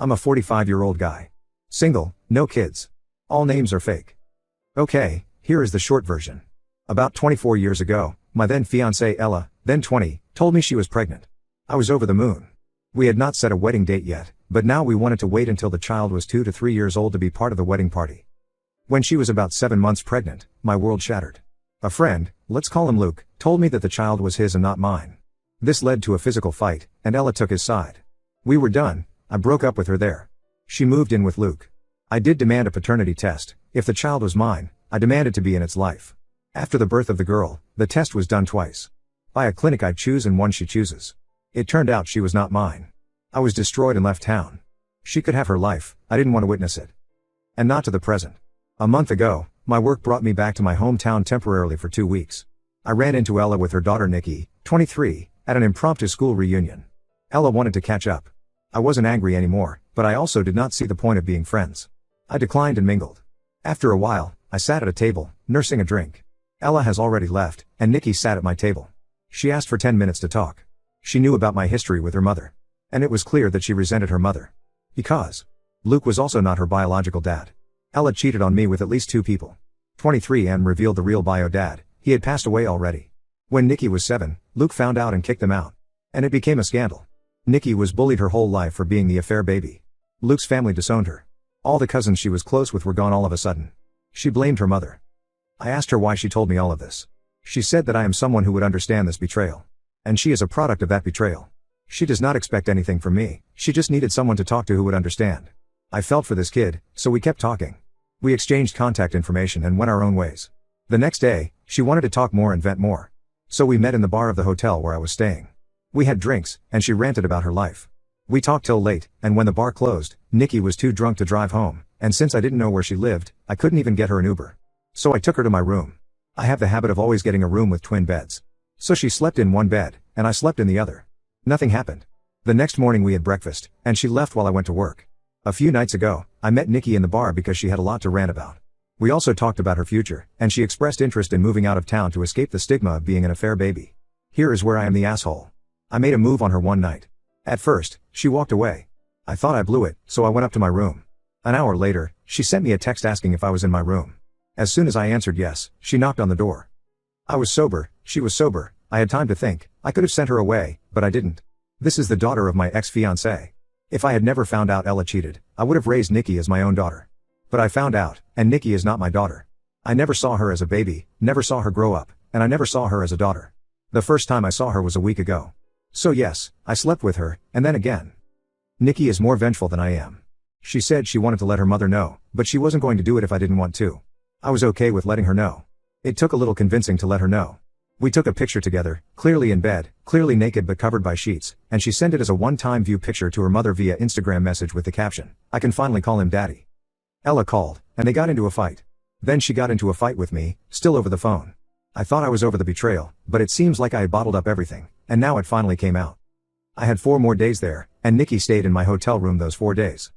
I'm a 45-year-old guy. Single, no kids. All names are fake. Okay, here is the short version. About 24 years ago, my then fiancée Ella, then 20, told me she was pregnant. I was over the moon. We had not set a wedding date yet, but now we wanted to wait until the child was 2 to 3 years old to be part of the wedding party. When she was about 7 months pregnant, my world shattered. A friend, let's call him Luke, told me that the child was his and not mine. This led to a physical fight, and Ella took his side. We were done. I broke up with her there. She moved in with Luke. I did demand a paternity test. If the child was mine, I demanded to be in its life. After the birth of the girl, the test was done twice. By a clinic I choose and one she chooses. It turned out she was not mine. I was destroyed and left town. She could have her life, I didn't want to witness it. And not to the present. A month ago, my work brought me back to my hometown temporarily for 2 weeks. I ran into Ella with her daughter Nikki, 23, at an impromptu school reunion. Ella wanted to catch up. I wasn't angry anymore, but I also did not see the point of being friends. I declined and mingled. After a while, I sat at a table, nursing a drink. Ella has already left, and Nikki sat at my table. She asked for 10 minutes to talk. She knew about my history with her mother. And it was clear that she resented her mother. Because Luke was also not her biological dad. Ella cheated on me with at least 2 people. 23 and revealed the real bio dad. He had passed away already. When Nikki was 7, Luke found out and kicked them out. And it became a scandal. Nikki was bullied her whole life for being the affair baby. Luke's family disowned her. All the cousins she was close with were gone all of a sudden. She blamed her mother. I asked her why she told me all of this. She said that I am someone who would understand this betrayal. And she is a product of that betrayal. She does not expect anything from me, she just needed someone to talk to who would understand. I felt for this kid, so we kept talking. We exchanged contact information and went our own ways. The next day, she wanted to talk more and vent more. So we met in the bar of the hotel where I was staying. We had drinks, and she ranted about her life. We talked till late, and when the bar closed, Nikki was too drunk to drive home, and since I didn't know where she lived, I couldn't even get her an Uber. So I took her to my room. I have the habit of always getting a room with twin beds. So she slept in one bed, and I slept in the other. Nothing happened. The next morning we had breakfast, and she left while I went to work. A few nights ago, I met Nikki in the bar because she had a lot to rant about. We also talked about her future, and she expressed interest in moving out of town to escape the stigma of being an affair baby. Here is where I am the asshole. I made a move on her one night. At first, she walked away. I thought I blew it, so I went up to my room. An hour later, she sent me a text asking if I was in my room. As soon as I answered yes, she knocked on the door. I was sober, she was sober, I had time to think. I could have sent her away, but I didn't. This is the daughter of my ex-fiancé. If I had never found out Ella cheated, I would have raised Nikki as my own daughter. But I found out, and Nikki is not my daughter. I never saw her as a baby, never saw her grow up, and I never saw her as a daughter. The first time I saw her was a week ago. So yes, I slept with her, and then again. Nikki is more vengeful than I am. She said she wanted to let her mother know, but she wasn't going to do it if I didn't want to. I was okay with letting her know. It took a little convincing to let her know. We took a picture together, clearly in bed, clearly naked but covered by sheets, and she sent it as a one-time view picture to her mother via Instagram message with the caption, "I can finally call him daddy." Ella called, and they got into a fight. Then she got into a fight with me, still over the phone. I thought I was over the betrayal, but it seems like I had bottled up everything, and now it finally came out. I had 4 more days there, and Nikki stayed in my hotel room those 4 days.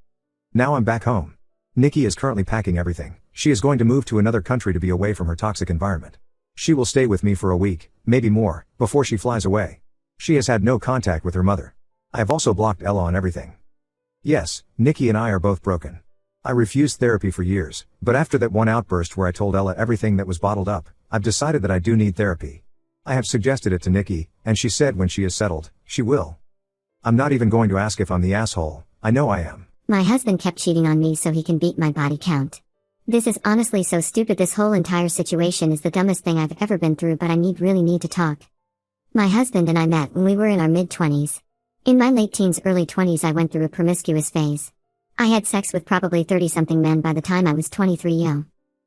Now I'm back home. Nikki is currently packing everything. She is going to move to another country to be away from her toxic environment. She will stay with me for a week, maybe more, before she flies away. She has had no contact with her mother. I have also blocked Ella on everything. Yes, Nikki and I are both broken. I refused therapy for years, but after that one outburst where I told Ella everything that was bottled up, I've decided that I do need therapy. I have suggested it to Nikki, and she said when she is settled, she will. I'm not even going to ask if I'm the asshole, I know I am. My husband kept cheating on me so he can beat my body count. This is honestly so stupid. This whole entire situation is the dumbest thing I've ever been through, but I really need to talk. My husband and I met when we were in our mid-20s. In my late teens, early 20s, I went through a promiscuous phase. I had sex with probably 30-something men by the time I was 23.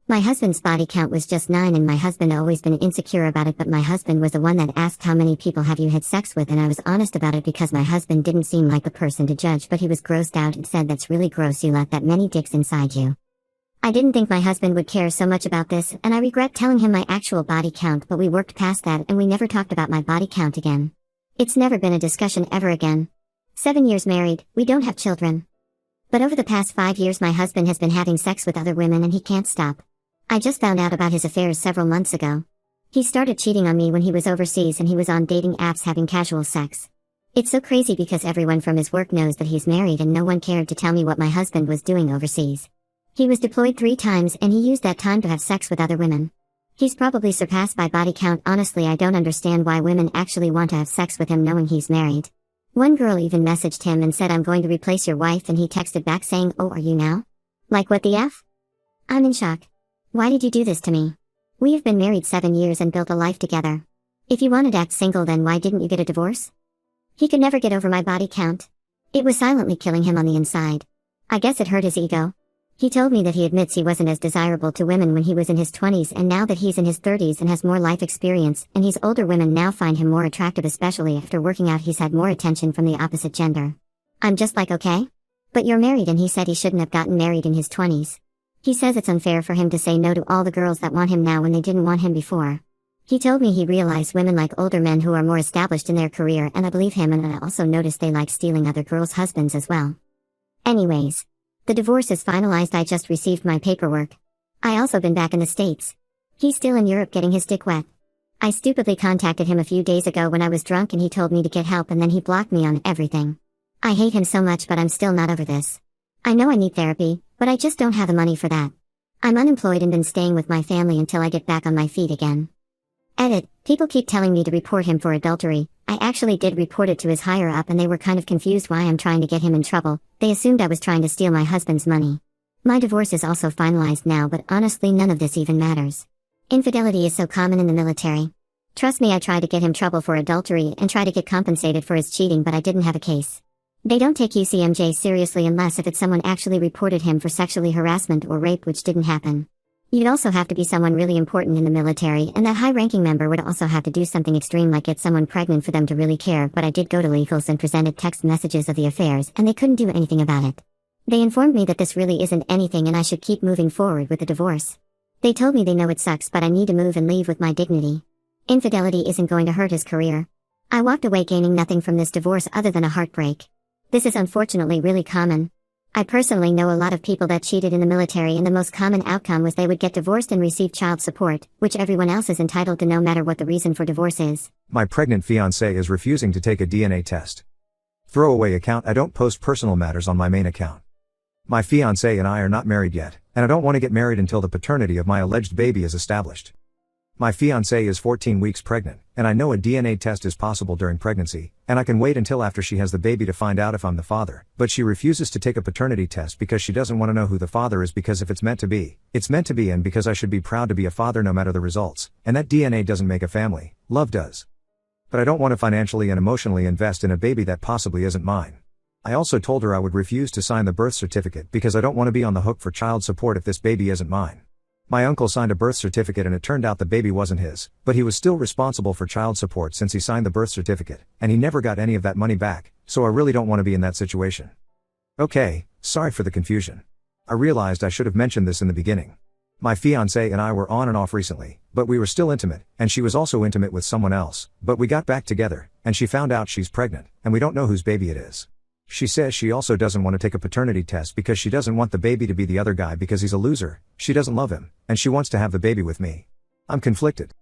My husband's body count was just 9, and my husband always been insecure about it, but my husband was the one that asked how many people have you had sex with, and I was honest about it because my husband didn't seem like the person to judge, but he was grossed out and said, "That's really gross, you let that many dicks inside you." I didn't think my husband would care so much about this, and I regret telling him my actual body count, but we worked past that and we never talked about my body count again. It's never been a discussion ever again. 7 years married, we don't have children. But over the past 5 years my husband has been having sex with other women and he can't stop. I just found out about his affairs several months ago. He started cheating on me when he was overseas and he was on dating apps having casual sex. It's so crazy because everyone from his work knows that he's married and no one cared to tell me what my husband was doing overseas. He was deployed 3 times and he used that time to have sex with other women. He's probably surpassed by body count. Honestly, I don't understand why women actually want to have sex with him knowing he's married. One girl even messaged him and said, "I'm going to replace your wife," and he texted back saying, "Oh, are you now?" Like, what the F? I'm in shock. Why did you do this to me? We have been married 7 years and built a life together. If you wanted to act single, then why didn't you get a divorce? He could never get over my body count. It was silently killing him on the inside. I guess it hurt his ego. He told me that he admits he wasn't as desirable to women when he was in his 20s, and now that he's in his 30s and has more life experience, and he's older, women now find him more attractive, especially after working out he's had more attention from the opposite gender. I'm just like, okay? But you're married, and he said he shouldn't have gotten married in his 20s. He says it's unfair for him to say no to all the girls that want him now when they didn't want him before. He told me he realized women like older men who are more established in their career, and I believe him, and I also noticed they like stealing other girls' husbands as well. Anyways, the divorce is finalized. I just received my paperwork. I also been back in the States. He's still in Europe getting his dick wet. I stupidly contacted him a few days ago when I was drunk and he told me to get help, and then he blocked me on everything. I hate him so much, but I'm still not over this. I know I need therapy, but I just don't have the money for that. I'm unemployed and been staying with my family until I get back on my feet again. Edit. People keep telling me to report him for adultery. I actually did report it to his higher up, and they were kind of confused why I'm trying to get him in trouble. They assumed I was trying to steal my husband's money. My divorce is also finalized now, but honestly none of this even matters. Infidelity is so common in the military. Trust me, I tried to get him trouble for adultery and try to get compensated for his cheating, but I didn't have a case. They don't take UCMJ seriously unless if it's someone actually reported him for sexually harassment or rape, which didn't happen. You'd also have to be someone really important in the military, and that high-ranking member would also have to do something extreme like get someone pregnant for them to really care. But I did go to legals and presented text messages of the affairs, and they couldn't do anything about it. They informed me that this really isn't anything and I should keep moving forward with the divorce. They told me they know it sucks, but I need to move and leave with my dignity. Infidelity isn't going to hurt his career. I walked away gaining nothing from this divorce other than a heartbreak. This is unfortunately really common. I personally know a lot of people that cheated in the military, and the most common outcome was they would get divorced and receive child support, which everyone else is entitled to no matter what the reason for divorce is. My pregnant fiancé is refusing to take a DNA test. Throwaway account. I don't post personal matters on my main account. My fiancé and I are not married yet, and I don't want to get married until the paternity of my alleged baby is established. My fiancé is 14 weeks pregnant, and I know a DNA test is possible during pregnancy, and I can wait until after she has the baby to find out if I'm the father, but she refuses to take a paternity test because she doesn't want to know who the father is, because if it's meant to be, it's meant to be, and because I should be proud to be a father no matter the results, and that DNA doesn't make a family, love does. But I don't want to financially and emotionally invest in a baby that possibly isn't mine. I also told her I would refuse to sign the birth certificate because I don't want to be on the hook for child support if this baby isn't mine. My uncle signed a birth certificate and it turned out the baby wasn't his, but he was still responsible for child support since he signed the birth certificate, and he never got any of that money back, so I really don't want to be in that situation. Okay, sorry for the confusion. I realized I should have mentioned this in the beginning. My fiancé and I were on and off recently, but we were still intimate, and she was also intimate with someone else, but we got back together, and she found out she's pregnant, and we don't know whose baby it is. She says she also doesn't want to take a paternity test because she doesn't want the baby to be the other guy because he's a loser, she doesn't love him, and she wants to have the baby with me. I'm conflicted.